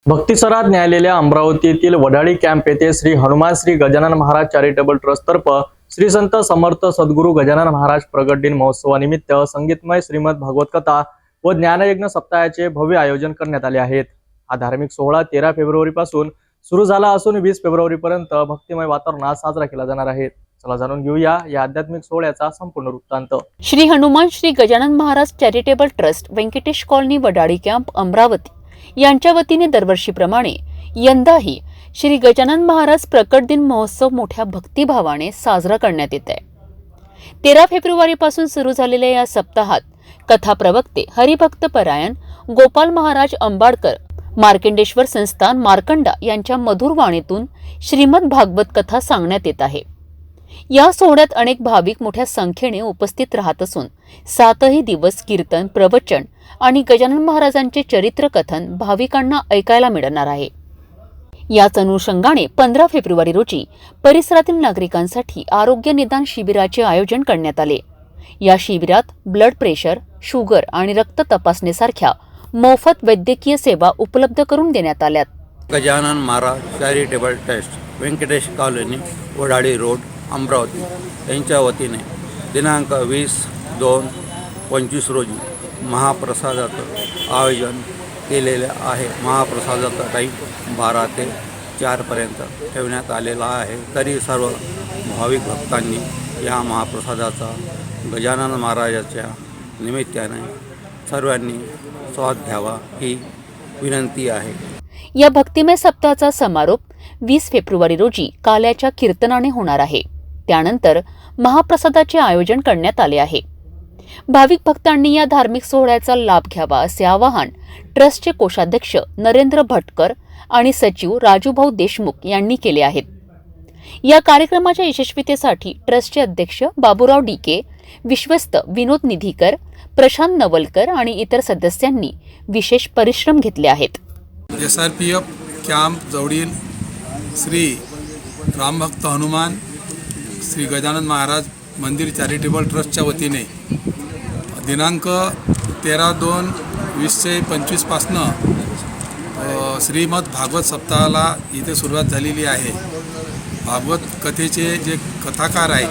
भक्तिसरात न्यायालयाच्या अमरावती येथील वडाळी कॅम्प येथे श्री हनुमान श्री गजानन महाराज चॅरिटेबल ट्रस्ट तर्फ श्री संत समर्थ सद्गुरू गजानन महाराज प्रगट दिन महोत्सवानिमित्त संगीतमय श्रीमद भागवत कथा व ज्ञानयज्ञ सप्ताहाचे भव्य आयोजन करण्यात आले आहेत। हा धार्मिक सोहळा 13 फेब्रुवारी पासून सुरू झाला असून 20 फेब्रुवारी पर्यंत भक्तिमय वातावरणात साजरा केला जाणार आहे। चला जाणून घेऊया या आध्यात्मिक सोहळ्याचा संपूर्ण वृत्तांत। Shri Hanuman Shri Gajanan Maharaj charitable trust Venkatesh colony Wadali camp Amravati यांच्या वतीने दरवर्षीप्रमाणे यंदाही श्री गजानन महाराज प्रकट दिन महोत्सव मोठ्या भक्तिभावाने साजरा करण्यात येत आहे। 13 फेब्रुवारी पासून सुरू झालेल्या या सप्ताहात कथा प्रवक्ते हरिभक्त परायण गोपाल महाराज अंबाडकर मार्कंडेश्वर संस्थान मार्कंडा यांच्या मधुर वाणीतून श्रीमद भागवत कथा सांगण्यात येत आहे। या सोहळ्यात अनेक भाविक मोठ्या संख्येने उपस्थित राहत असून 7ही दिवस कीर्तन प्रवचन आणि गजानन महाराजांचे चरित्र कथन भाविकांना ऐकायला मिळणार आहे। याच अनुषंगाने 15 फेब्रुवारी रोजी परिसरातील नागरिकांसाठी आरोग्य निदान शिबिराचे आयोजन करण्यात आले। या शिबिरात ब्लड प्रेशर, शुगर आणि रक्त तपासणीसारख्या मोफत वैद्यकीय सेवा उपलब्ध करून देण्यात आल्यात। Gajanan Maharaj charitable trust Venkatesh colony Wadali road Amravati यांच्या वतीने दिनांक 20/2/25 रोजी महाप्रसादाचं आयोजन केलेले आहे। महाप्रसादाचा टाईम 12 ते 4 पर्यंत ठेवण्यात आलेला आहे। तरी सर्व भाविक भक्तांनी या महाप्रसादाचा गजानन महाराजाच्या निमित्ताने सर्वांनी स्वाद घ्यावा ही विनंती आहे। या भक्तिमय सप्ताहाचा समारोप 20 फेब्रुवारी रोजी काल्याच्या कीर्तनाने होणार आहे। त्यानंतर महाप्रसादाचे आयोजन करण्यात आले आहे। भाविक भक्तांनी या धार्मिक सोहळ्याचा लाभ घ्यावा असे आवाहन ट्रस्टचे कोषाध्यक्ष नरेंद्र भटकर आणि सचिव राजूभाऊ देशमुख यांनी केले आहे। या कार्यक्रमाच्या यशस्वीतेसाठी ट्रस्टचे अध्यक्ष बाबूराव डीके, विश्वस्त विनोद निधीकर, प्रशांत नवलकर आणि इतर सदस्यांनी विशेष परिश्रम घेतले आहेत। SRPF कॅम्प जवळील श्री रामभक्त हनुमान श्री गजानन महाराज मंदिर चॅरिटेबल ट्रस्टच्या वतीने दिनांक 13/2/2025 पासनं श्रीमद भागवत सप्ताहाला इथे सुरुवात झालेली आहे। भागवत कथेचे जे कथाकार आहेत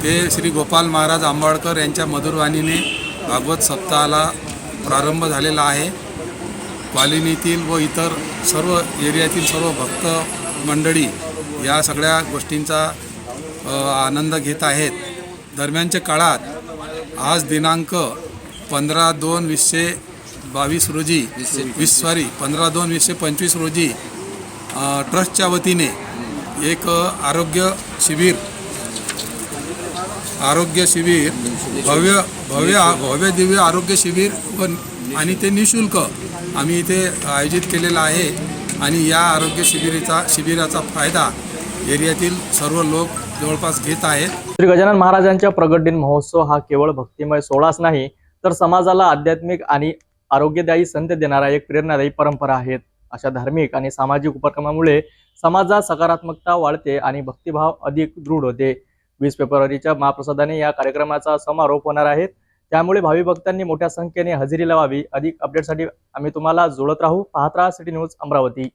ते श्री गोपाल महाराज आंबाडकर यांच्या मधुरवाणीने भागवत सप्ताहाला प्रारंभ झालेला आहे। कॉलनीतील व इतर सर्व एरियातील सर्व भक्त मंडळी या सगळ्या गोष्टींचा आनंद घेत आहेत। दरम्यानच्या काळात आज दिनांक 15/2/2022 रोजी 15/2/2025 रोजी ट्रस्टच्या वतीने एक आरोग्य शिबिर भव्य दिव्य आरोग्य शिबिर आणि ते निशुल्क आम्ही इथे आयोजित केलेलं आहे। आणि या आरोग्य शिबिराचा फायदा एरियातील सर्व लोक जवळपास घेत आहेत। श्री गजानन महाराजांच्या प्रगट दिन महोत्सव हा केवळ भक्तिमय सोहळाच नाही तर समाजाला आध्यात्मिक आणि आरोग्यदायी संदेश देणारा एक प्रेरणादायी परंपरा आहे। अशा धार्मिक आणि सामाजिक उपक्रमामुळे समाजात सकारात्मकता वाढते आणि भक्तिभाव अधिक दृढ होते। 20 फेब्रुवारीच्या महाप्रसादाने या कार्यक्रमाचा समारोप होणार आहे। त्यामुळे भावी भक्तांनी मोठ्या संख्येने हजेरी लावावी। अधिक अपडेटसाठी आम्ही तुम्हाला जोडत राहू। पाहत राहा सिटी न्यूज अमरावती।